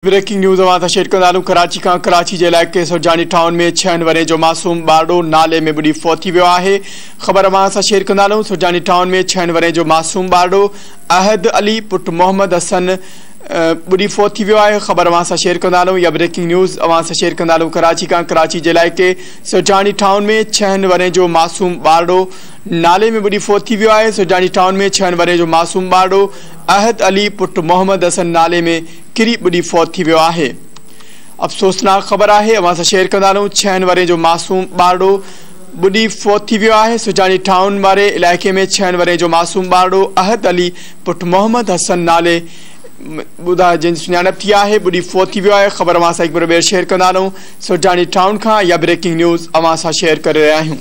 Breaking news अवां सां share कंदासूं। कराची खां कराची जे इलाइक़े सुरजानी टाउन में 6 वरे जो मासूम ॿारड़ो नाले में बुॾी फौत थी वियो आहे। ख़बर अवां सां शेयर कंदासूं। सुरजानी टाउन में 6 वरे जो मासूम ॿारड़ो अहद अली पुट मोहम्मद हसन बुॾी फौत थी वियो आहे। ख़बर अवां सां शेयर कंदासूं। या ब्रेकिंग न्यूज़ अवां सां शेयर कंदासूं। कराची खां कराची जे इलाइक़े सुरजानी टाउन में 6 वरे जो मासूम ॿारड़ो नाले में बुॾी फौत थी वियो आहे। सुरजानी टाउन में 6 वरे जो मासूम ॿारड़ो अहद अली पुट मोहम्मद हसन नाले में किरी बुॾी फौत थी वियो आहे। अफ़सोसनाक ख़बर आहे, अवां सां शेयर कंदासूं। 6 वरे जो मासूम ॿारड़ो बुॾी फौत थी वियो आहे। सुरजानी टाउन वारे इलाइक़े में 6 वरे जो मासूम ॿारड़ो अहद अली पुट मोहम्मद हसन नाले जिन सुञाणप थी आहे बुॾी फौत थी वियो आहे। ख़बर अवां सां हिकु बार ॿीहर शेयर कंदासूं। सुरजानी टाउन खां या ब्रेकिंग न्यूज़ अवां सां शेयर करे रहिया आहियूं।